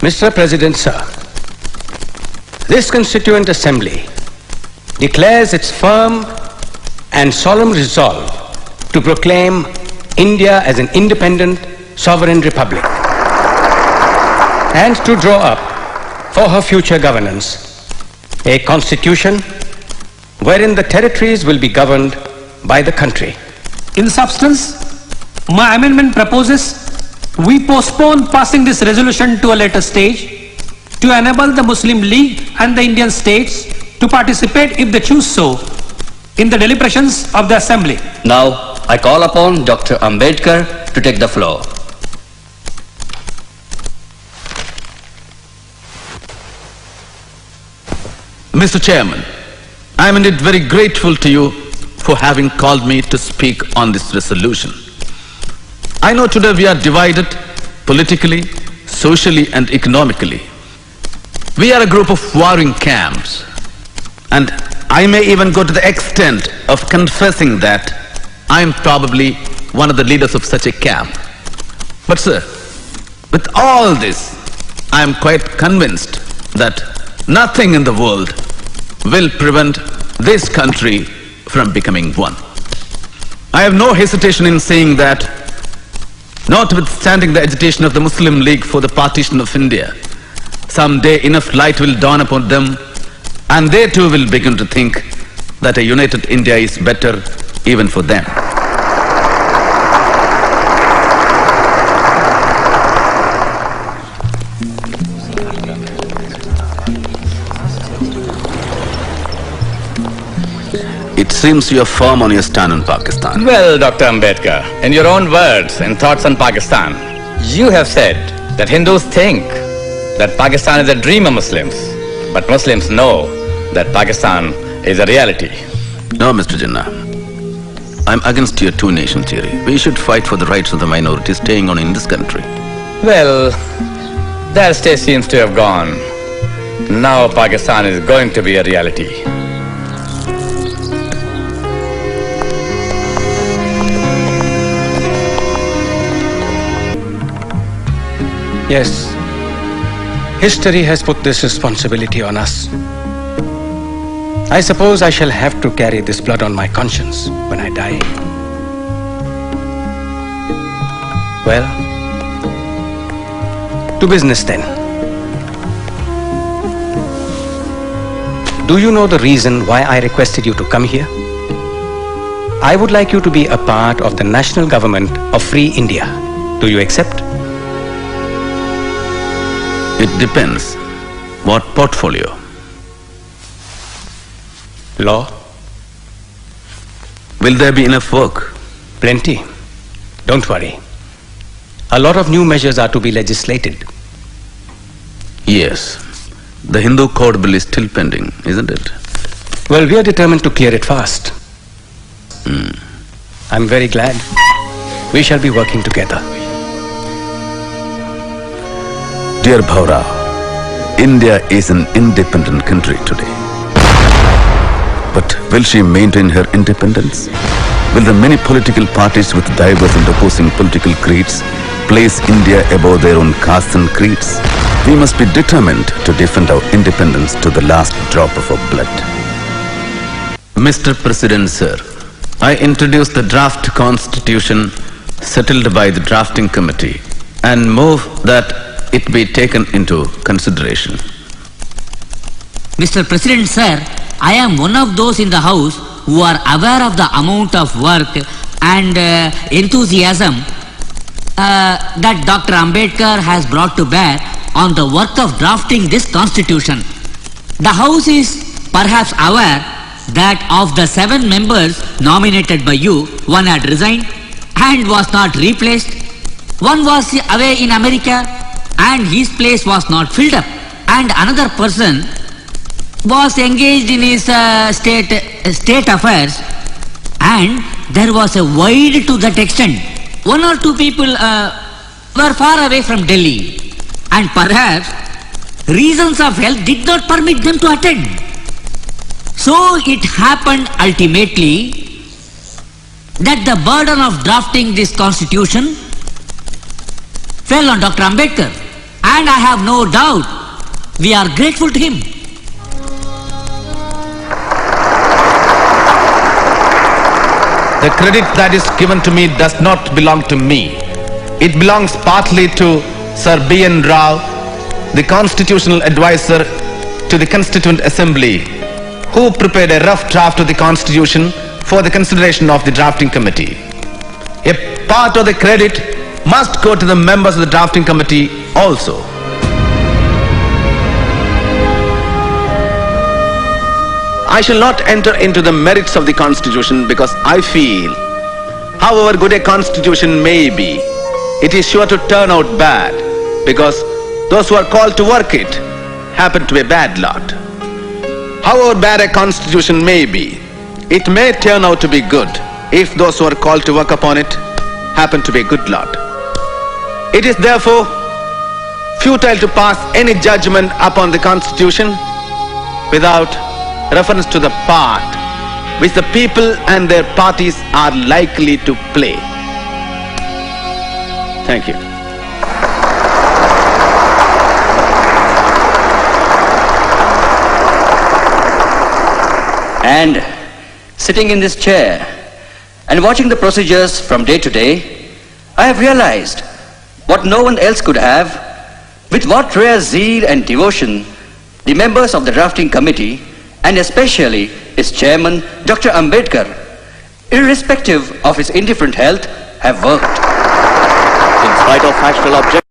Mr. President, sir, this Constituent Assembly declares its firm and solemn resolve to proclaim India as an independent, sovereign republic and to draw up for her future governance a constitution wherein the territories will be governed by the country. In substance, my amendment proposes we postpone passing this resolution to a later stage to enable the Muslim League and the Indian states to participate, if they choose so, in the deliberations of the Assembly. Now, I call upon Dr. Ambedkar to take the floor. Mr. Chairman, I am indeed very grateful to you for having called me to speak on this resolution. I know today we are divided politically, socially and economically. We are a group of warring camps, and I may even go to the extent of confessing that I am probably one of the leaders of such a camp. But sir, with all this, I am quite convinced that nothing in the world will prevent this country from becoming one. I have no hesitation in saying that, notwithstanding the agitation of the Muslim League for the partition of India, someday enough light will dawn upon them and they too will begin to think that a united India is better even for them. It seems you are firm on your stand on Pakistan. Well, Dr. Ambedkar, in your own words and thoughts on Pakistan, you have said that Hindus think that Pakistan is a dream of Muslims, but Muslims know that Pakistan is a reality. No, Mr. Jinnah. I'm against your two-nation theory. We should fight for the rights of the minorities staying on in this country. Well, that stage seems to have gone. Now Pakistan is going to be a reality. Yes, history has put this responsibility on us. I suppose I shall have to carry this blood on my conscience when I die. Well, to business then. Do you know the reason why I requested you to come here? I would like you to be a part of the national government of Free India. Do you accept? It depends. What portfolio? Law? Will there be enough work? Plenty. Don't worry. A lot of new measures are to be legislated. Yes. The Hindu Code Bill is still pending, isn't it? Well, we are determined to clear it fast. I'm very glad. We shall be working together. Dear Bhaura, India is an independent country today. But will she maintain her independence? Will the many political parties with diverse and opposing political creeds place India above their own castes and creeds? We must be determined to defend our independence to the last drop of our blood. Mr. President, sir, I introduce the draft constitution settled by the drafting committee and move that it be taken into consideration. Mr. President, sir, I am one of those in the House who are aware of the amount of work and enthusiasm that Dr. Ambedkar has brought to bear on the work of drafting this constitution. The House is perhaps aware that of the 7 members nominated by you, one had resigned and was not replaced. One was away in America and his place was not filled up, and another person was engaged in his state affairs, and there was a void to that extent. 1 or 2 people were far away from Delhi, and perhaps reasons of health did not permit them to attend. So it happened ultimately that the burden of drafting this constitution fell on Dr. Ambedkar. And I have no doubt we are grateful to him. The credit that is given to me does not belong to me. It belongs partly to Sir B.N. Rao, the constitutional advisor to the Constituent Assembly, who prepared a rough draft of the Constitution for the consideration of the drafting committee. A part of the credit must go to the members of the drafting committee also. I shall not enter into the merits of the Constitution because I feel, however good a Constitution may be, it is sure to turn out bad because those who are called to work it happen to be a bad lot. However bad a Constitution may be, it may turn out to be good if those who are called to work upon it happen to be a good lot. It is therefore futile to pass any judgment upon the Constitution without reference to the part which the people and their parties are likely to play. Thank you. And sitting in this chair and watching the procedures from day to day, I have realized what no one else could have, with what rare zeal and devotion the members of the drafting committee and especially its chairman, Dr. Ambedkar, irrespective of his indifferent health, have worked. In spite of factual objections,